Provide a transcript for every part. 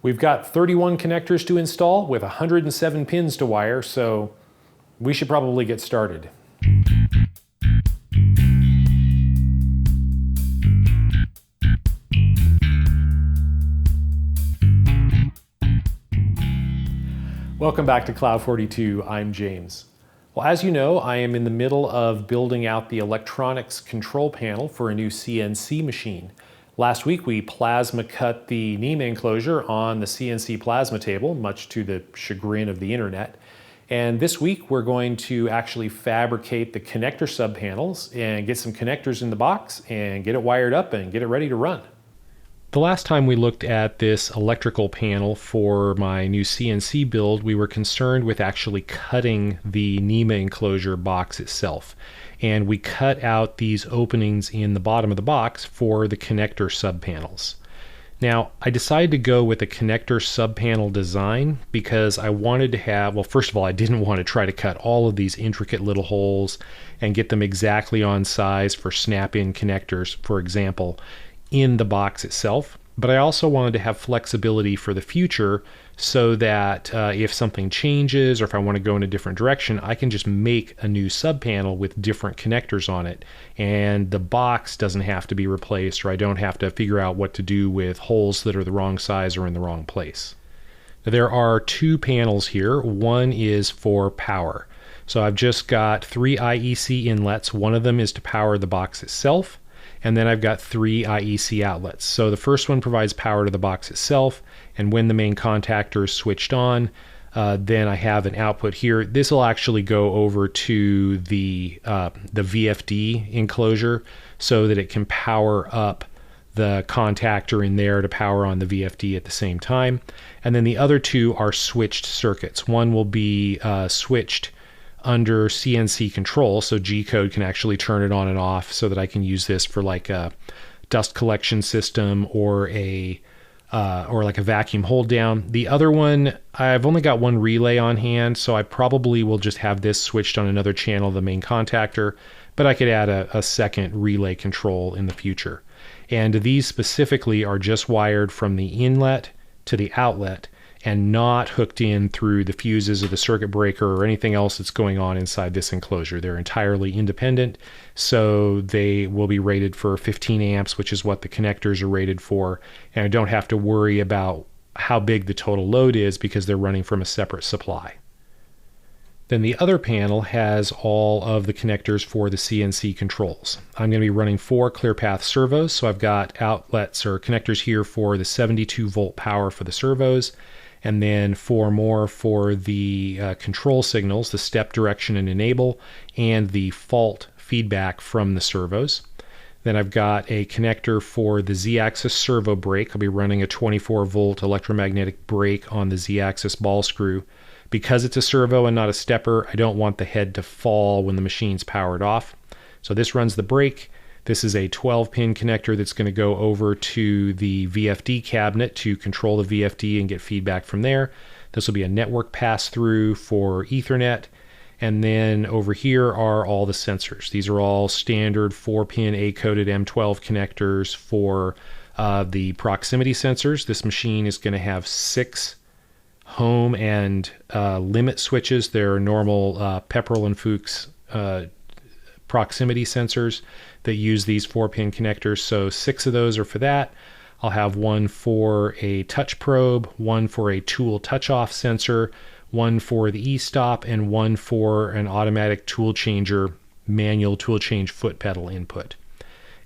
We've got 31 connectors to install with 107 pins to wire, so we should probably get started. Welcome back to Cloud 42, I'm James. Well, as you know, I am in the middle of building out the electronics control panel for a new CNC machine. Last week we plasma cut the NEMA enclosure on the CNC plasma table, much to the chagrin of the internet. And this week we're going to actually fabricate the connector subpanels and get some connectors in the box and get it wired up and get it ready to run. The last time we looked at this electrical panel for my new CNC build, we were concerned with actually cutting the NEMA enclosure box itself. And we cut out these openings in the bottom of the box for the connector subpanels. Now, I decided to go with a connector subpanel design because I wanted to have, well, first of all, I didn't want to try to cut all of these intricate little holes and get them exactly on size for snap-in connectors, for example, in the box itself. But I also wanted to have flexibility for the future so that if something changes or if I want to go in a different direction, I can just make a new subpanel with different connectors on it. And the box doesn't have to be replaced, or I don't have to figure out what to do with holes that are the wrong size or in the wrong place. Now, there are two panels here. One is for power. So I've just got 3 IEC inlets. One of them is to power the box itself. And then I've got 3 IEC outlets. So the first one provides power to the box itself, and when the main contactor is switched on, then I have an output here. This will actually go over to the VFD enclosure so that it can power up the contactor in there to power on the VFD at the same time. And then the other two are switched circuits. One will be switched under CNC control, so G-code can actually turn it on and off so that I can use this for like a dust collection system or like a vacuum hold down. The other one, I've only got one relay on hand, so I probably will just have this switched on another channel of the main contactor, but I could add a second relay control in the future. And these specifically are just wired from the inlet to the outlet and not hooked in through the fuses of the circuit breaker or anything else that's going on inside this enclosure. They're entirely independent, so they will be rated for 15 amps, which is what the connectors are rated for, and I don't have to worry about how big the total load is because they're running from a separate supply. Then the other panel has all of the connectors for the CNC controls. I'm going to be running 4 ClearPath servos, so I've got outlets or connectors here for the 72 volt power for the servos, and then 4 more for the control signals, the step, direction, and enable, and the fault feedback from the servos. Then I've got a connector for the Z-axis servo brake. I'll be running a 24 volt electromagnetic brake on the Z-axis ball screw. Because it's a servo and not a stepper, I don't want the head to fall when the machine's powered off. So this runs the brake. This is a 12-pin connector that's going to go over to the VFD cabinet to control the VFD and get feedback from there. This will be a network pass-through for Ethernet. And then over here are all the sensors. These are all standard 4-pin A-coded M12 connectors for the proximity sensors. This machine is going to have 6 home and limit switches. They're normal Pepperl and Fuchs proximity sensors that use these 4-pin connectors. So 6 of those are for that. I'll have one for a touch probe, one for a tool touch-off sensor, one for the e-stop, and one for an automatic tool changer, manual tool change foot pedal input.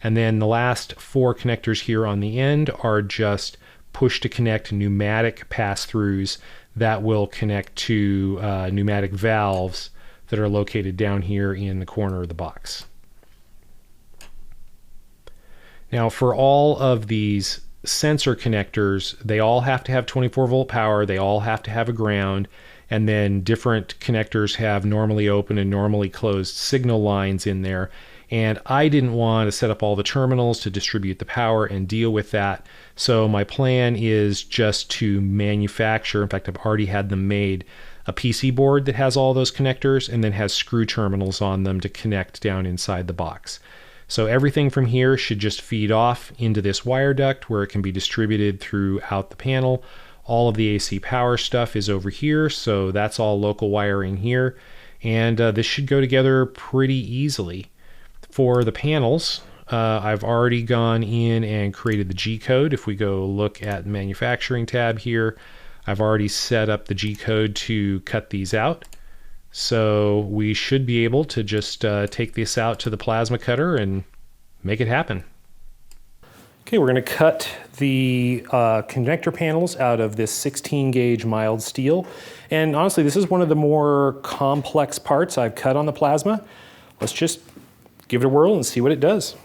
And then the last 4 connectors here on the end are just push-to-connect pneumatic pass-throughs that will connect to pneumatic valves that are located down here in the corner of the box. Now, for all of these sensor connectors, they all have to have 24 volt power, they all have to have a ground, and then different connectors have normally open and normally closed signal lines in there. And I didn't want to set up all the terminals to distribute the power and deal with that. So my plan is just to manufacture, in fact, I've already had them made, a PC board that has all those connectors and then has screw terminals on them to connect down inside the box. So everything from here should just feed off into this wire duct where it can be distributed throughout the panel. All of the AC power stuff is over here, so that's all local wiring here. And this should go together pretty easily. For the panels, I've already gone in and created the G-code. If we go look at the manufacturing tab here, I've already set up the G-code to cut these out. So we should be able to just take this out to the plasma cutter and make it happen. Okay, we're going to cut the connector panels out of this 16 gauge mild steel. And honestly, this is one of the more complex parts I've cut on the plasma. Let's just give it a whirl and see what it does.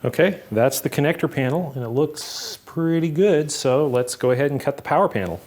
Okay, that's the connector panel, and it looks pretty good, so let's go ahead and cut the power panel.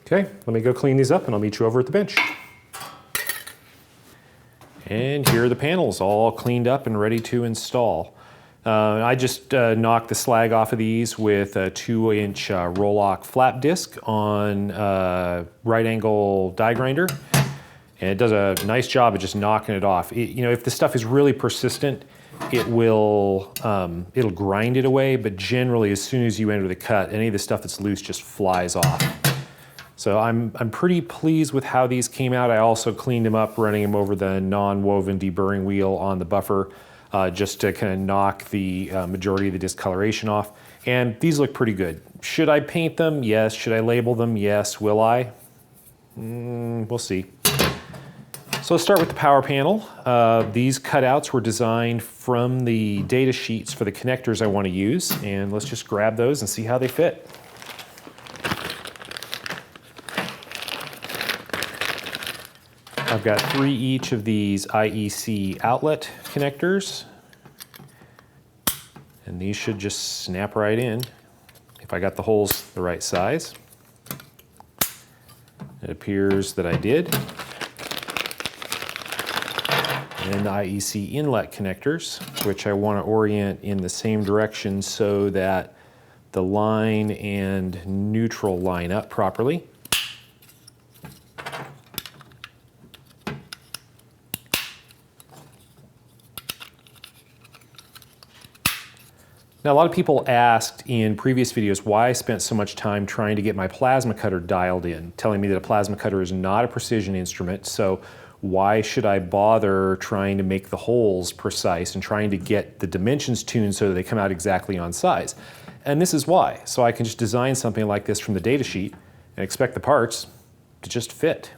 Okay, let me go clean these up and I'll meet you over at the bench. And here are the panels all cleaned up and ready to install. I just knocked the slag off of these with a 2-inch roll-lock flap disc on right angle die grinder. And it does a nice job of just knocking it off. You know, if the stuff is really persistent, it will, it'll grind it away, but generally as soon as you enter the cut, any of the stuff that's loose just flies off. So I'm pretty pleased with how these came out. I also cleaned them up, running them over the non-woven deburring wheel on the buffer, just to kind of knock the majority of the discoloration off. And these look pretty good. Should I paint them? Yes. Should I label them? Yes. Will I? We'll see. So let's start with the power panel. These cutouts were designed from the data sheets for the connectors I want to use, and let's just grab those and see how they fit. I've got 3 each of these IEC outlet connectors, and these should just snap right in if I got the holes the right size. It appears that I did. And the IEC inlet connectors, which I want to orient in the same direction so that the line and neutral line up properly. Now, a lot of people asked in previous videos why I spent so much time trying to get my plasma cutter dialed in, telling me that a plasma cutter is not a precision instrument, so why should I bother trying to make the holes precise and trying to get the dimensions tuned so that they come out exactly on size? And this is why. So I can just design something like this from the data sheet and expect the parts to just fit.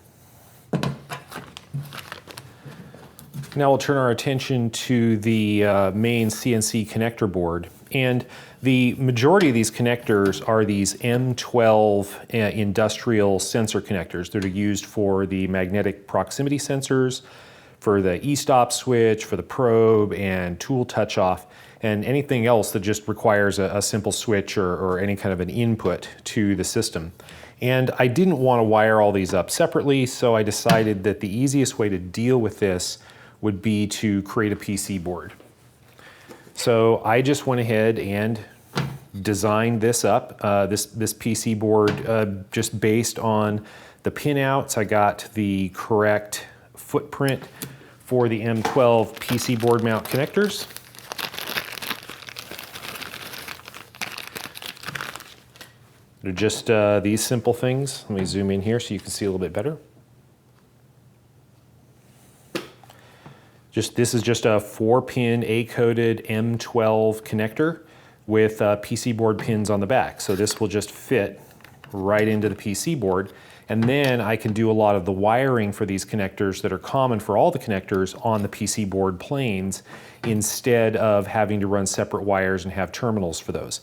Now we'll turn our attention to the main CNC connector board. And the majority of these connectors are these M12 industrial sensor connectors that are used for the magnetic proximity sensors, for the e-stop switch, for the probe and tool touch-off, and anything else that just requires a simple switch or any kind of an input to the system. And I didn't want to wire all these up separately, so I decided that the easiest way to deal with this would be to create a PC board. So I just went ahead and designed this up, this PC board, just based on the pinouts. I got the correct footprint for the M12 PC board mount connectors. They're just these simple things. Let me zoom in here so you can see a little bit better. This is just a 4-pin A-coated M12 connector with PC board pins on the back. So this will just fit right into the PC board. And then I can do a lot of the wiring for these connectors that are common for all the connectors on the PC board planes instead of having to run separate wires and have terminals for those.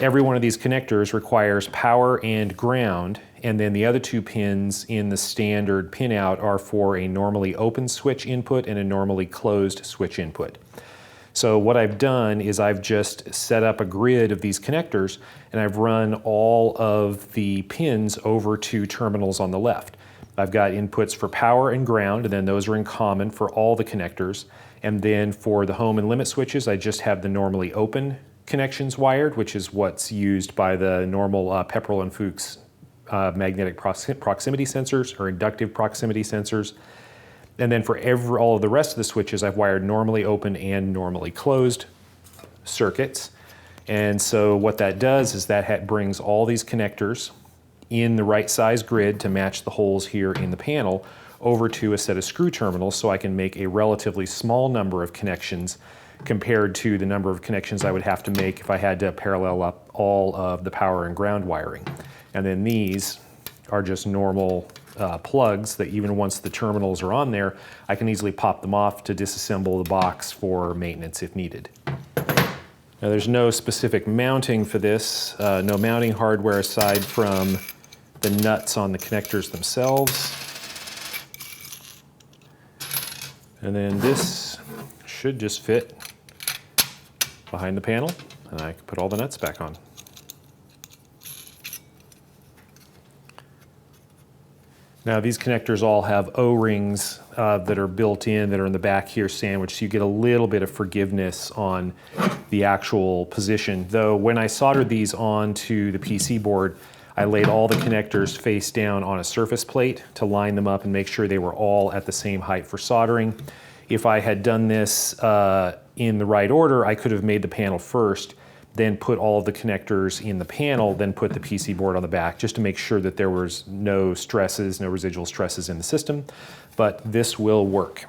Every one of these connectors requires power and ground, and then the other 2 pins in the standard pinout are for a normally open switch input and a normally closed switch input. So what I've done is I've just set up a grid of these connectors, and I've run all of the pins over to terminals on the left. I've got inputs for power and ground, and then those are in common for all the connectors. And then for the home and limit switches, I just have the normally open connections wired, which is what's used by the normal Pepperl and Fuchs magnetic proximity sensors or inductive proximity sensors. And then for all of the rest of the switches, I've wired normally open and normally closed circuits. And so what that does is that brings all these connectors in the right size grid to match the holes here in the panel over to a set of screw terminals, so I can make a relatively small number of connections compared to the number of connections I would have to make if I had to parallel up all of the power and ground wiring. And then these are just normal plugs that even once the terminals are on there, I can easily pop them off to disassemble the box for maintenance if needed. Now there's no specific mounting for this, no mounting hardware aside from the nuts on the connectors themselves. And then this should just fit behind the panel, and I can put all the nuts back on. Now these connectors all have O-rings that are built in, that are in the back here sandwiched, so you get a little bit of forgiveness on the actual position. Though when I soldered these onto the PC board, I laid all the connectors face down on a surface plate to line them up and make sure they were all at the same height for soldering. If I had done this in the right order, I could have made the panel first, then put all of the connectors in the panel, then put the PC board on the back, just to make sure that there was no stresses, no residual stresses in the system. But this will work.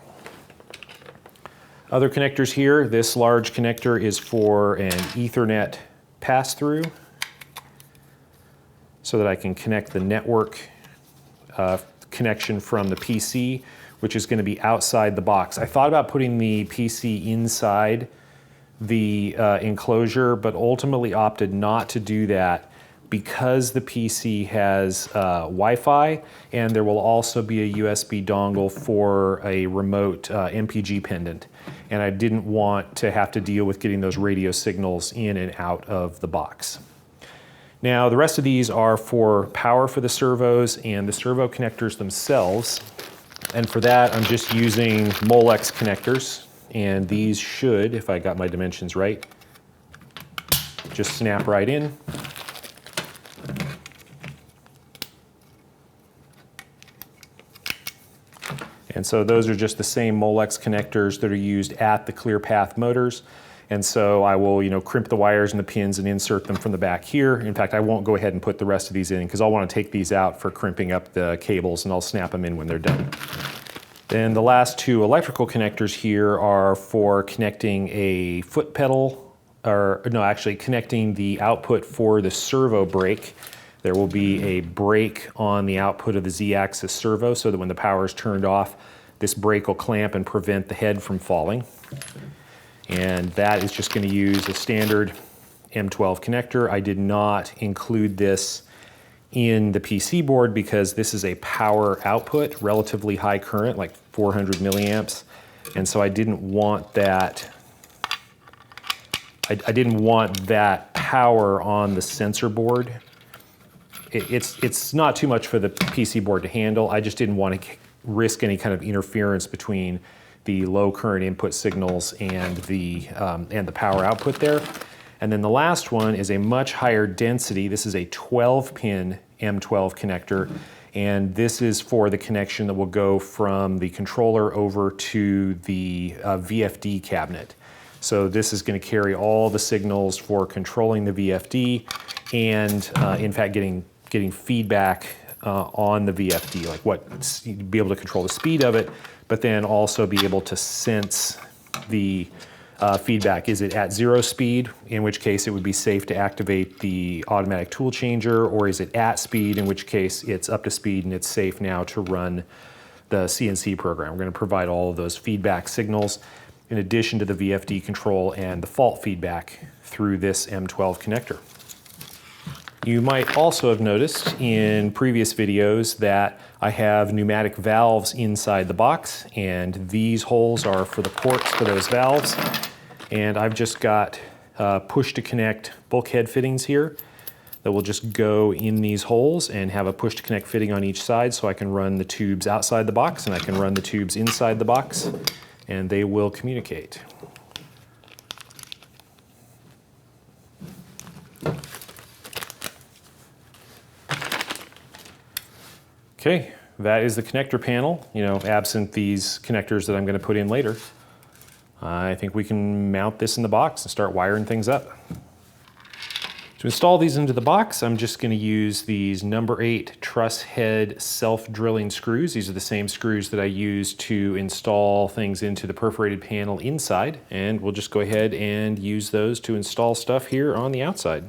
Other connectors here, this large connector is for an Ethernet pass-through, so that I can connect the network connection from the PC, which is going to be outside the box. I thought about putting the PC inside the enclosure, but ultimately opted not to do that because the PC has Wi-Fi, and there will also be a USB dongle for a remote MPG pendant. And I didn't want to have to deal with getting those radio signals in and out of the box. Now, the rest of these are for power for the servos and the servo connectors themselves. And for that, I'm just using Molex connectors. And these should, if I got my dimensions right, just snap right in. And so those are just the same Molex connectors that are used at the ClearPath motors. And so I will, crimp the wires and the pins and insert them from the back here. In fact, I won't go ahead and put the rest of these in because I'll want to take these out for crimping up the cables, and I'll snap them in when they're done. Then the last 2 electrical connectors here are for connecting a foot pedal, connecting the output for the servo brake. There will be a brake on the output of the Z-axis servo so that when the power is turned off, this brake will clamp and prevent the head from falling. And that is just going to use a standard M12 connector. I did not include this in the PC board because this is a power output, relatively high current, like 400 milliamps. And so I didn't want that. I didn't want that power on the sensor board. it's not too much for the PC board to handle. I just didn't want to risk any kind of interference between the low current input signals and the power output there. And then the last one is a much higher density. This is a 12-pin M12 connector, and this is for the connection that will go from the controller over to the VFD cabinet. So this is going to carry all the signals for controlling the VFD and in fact getting feedback on the VFD, like be able to control the speed of it, but then also be able to sense the feedback. Is it at 0 speed, in which case it would be safe to activate the automatic tool changer, or is it at speed, in which case it's up to speed and it's safe now to run the CNC program. We're going to provide all of those feedback signals in addition to the VFD control and the fault feedback through this M12 connector. You might also have noticed in previous videos that I have pneumatic valves inside the box, and these holes are for the ports for those valves. And I've just got push to connect bulkhead fittings here that will just go in these holes and have a push to connect fitting on each side, so I can run the tubes outside the box and I can run the tubes inside the box, and they will communicate. Okay, that is the connector panel. You know, absent these connectors that I'm going to put in later, I think we can mount this in the box and start wiring things up. To install these into the box, I'm just going to use these number 8 truss head self-drilling screws. These are the same screws that I use to install things into the perforated panel inside, and we'll just go ahead and use those to install stuff here on the outside.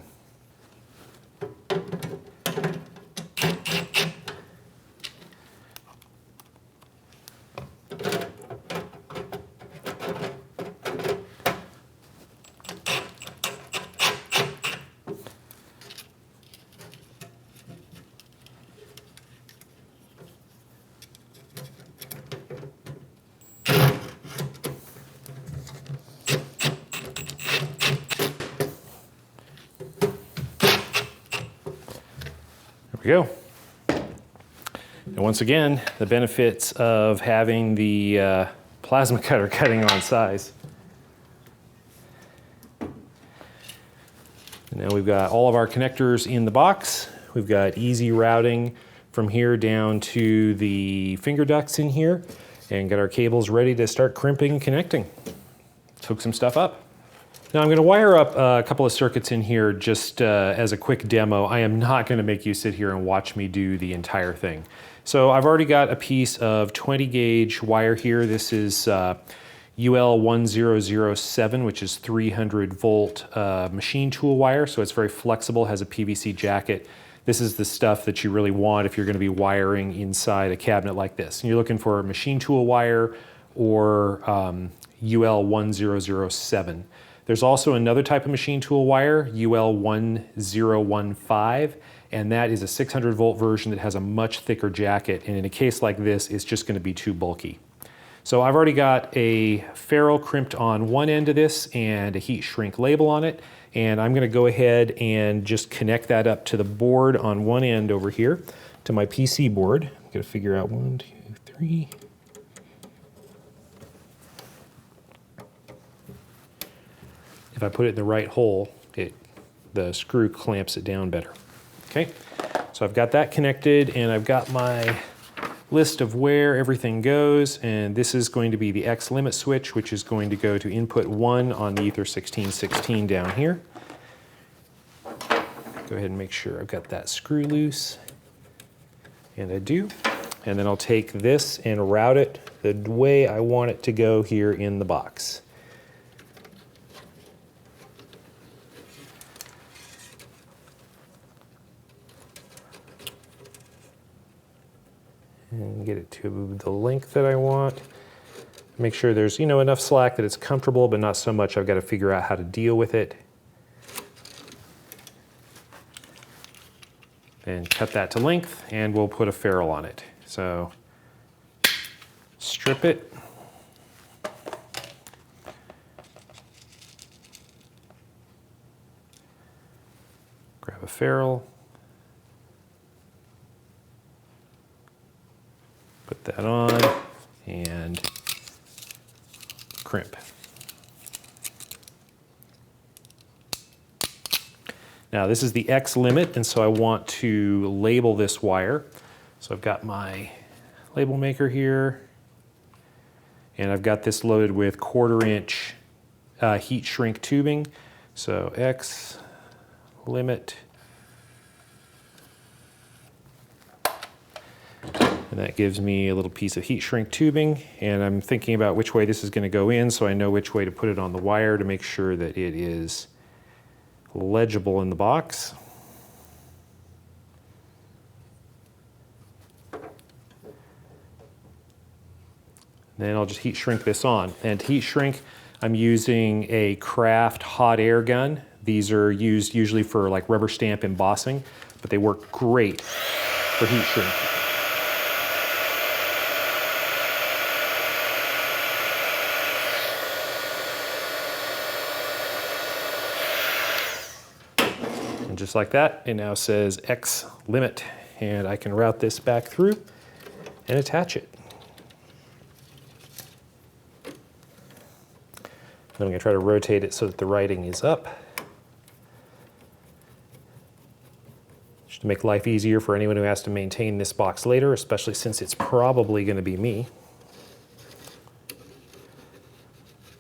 There we go. And once again, the benefits of having the plasma cutter cutting on size. And now we've got all of our connectors in the box. We've got easy routing from here down to the finger ducts in here, and got our cables ready to start crimping and connecting. Let's hook some stuff up. Now I'm going to wire up a couple of circuits in here just as a quick demo. I am not going to make you sit here and watch me do the entire thing. So I've already got a piece of 20 gauge wire here. This is UL1007, which is 300 volt machine tool wire. So it's very flexible, has a PVC jacket. This is the stuff that you really want if you're going to be wiring inside a cabinet like this. And you're looking for machine tool wire or UL1007. There's also another type of machine tool wire, UL1015, and that is a 600 volt version that has a much thicker jacket, and in a case like this, it's just going to be too bulky. So I've already got a ferrule crimped on one end of this and a heat shrink label on it, and I'm going to go ahead and just connect that up to the board on one end over here to my PC board. I'm going to figure out 1, 2, 3. If I put it in the right hole, the screw clamps it down better. Okay, so I've got that connected, and I've got my list of where everything goes, and this is going to be the X limit switch, which is going to go to input 1 on the Ether 1616 down here. Go ahead and make sure I've got that screw loose, and I do. And then I'll take this and route it the way I want it to go here in the box. And get it to the length that I want. Make sure there's, you know, enough slack that it's comfortable, but not so much I've got to figure out how to deal with it. And cut that to length, and we'll put a ferrule on it. So strip it. Grab a ferrule. that on and crimp. Now this is the X limit, and so I want to label this wire. So I've got my label maker here, and I've got this loaded with 1/4 inch heat shrink tubing. So X limit, and that gives me a little piece of heat shrink tubing, and I'm thinking about which way this is going to go in so I know which way to put it on the wire to make sure that it is legible in the box. Then I'll just heat shrink this on. And to heat shrink, I'm using a Craft hot air gun. These are used usually for like rubber stamp embossing, but they work great for heat shrink. And just like that, it now says X limit, and I can route this back through and attach it. Then I'm going to try to rotate it so that the writing is up. Just to make life easier for anyone who has to maintain this box later, especially since it's probably going to be me.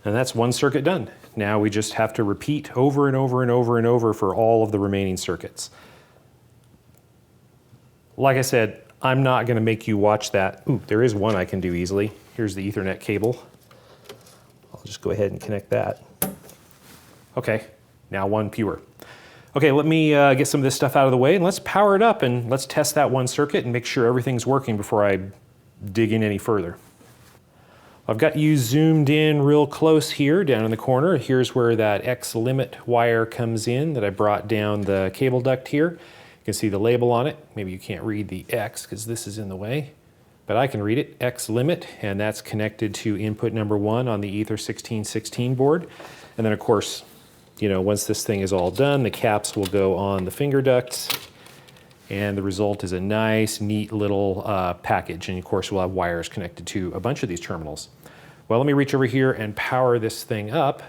And that's one circuit done. Now we just have to repeat over and over and over and over for all of the remaining circuits. Like I said, I'm not going to make you watch that. Ooh, there is one I can do easily. Here's the Ethernet cable. I'll just go ahead and connect that. Okay, now one fewer. Okay, let me get some of this stuff out of the way and let's power it up and let's test that one circuit and make sure everything's working before I dig in any further. I've got you zoomed in real close here down in the corner. Here's where that X limit wire comes in that I brought down the cable duct here. You can see the label on it. Maybe you can't read the X because this is in the way, but I can read it, X limit, and that's connected to input number 1 on the Ether 1616 board. And then of course, you know, once this thing is all done, the caps will go on the finger ducts, and the result is a nice, neat little package. And of course, we'll have wires connected to a bunch of these terminals. Well, let me reach over here and power this thing up.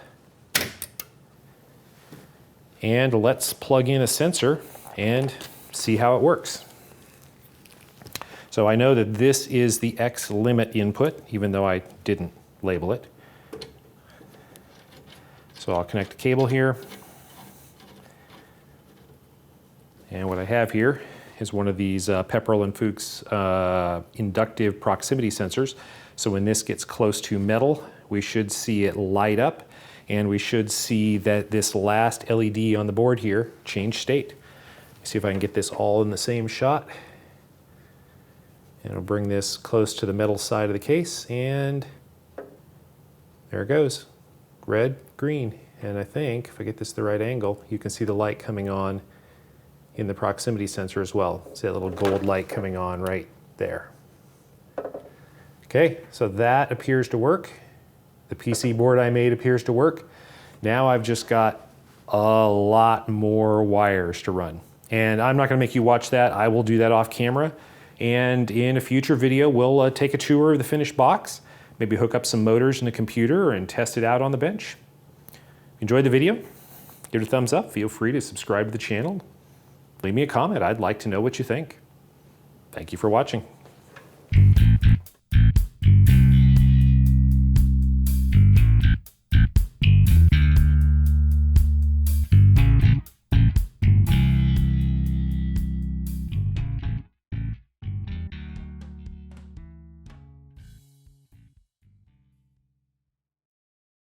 And let's plug in a sensor and see how it works. So I know that this is the X limit input, even though I didn't label it. So I'll connect the cable here. And what I have here is one of these Pepperl & Fuchs inductive proximity sensors. So when this gets close to metal, we should see it light up, and we should see that this last LED on the board here change state. See if I can get this all in the same shot. And I'll bring this close to the metal side of the case, and there it goes. Red, green. And I think if I get this the right angle, you can see the light coming on in the proximity sensor as well. See that little gold light coming on right there. Okay, so that appears to work. The PC board I made appears to work. Now I've just got a lot more wires to run. And I'm not gonna make you watch that. I will do that off camera. And in a future video, we'll take a tour of the finished box, maybe hook up some motors in a computer and test it out on the bench. Enjoyed the video? Give it a thumbs up. Feel free to subscribe to the channel. Leave me a comment. I'd like to know what you think. Thank you for watching.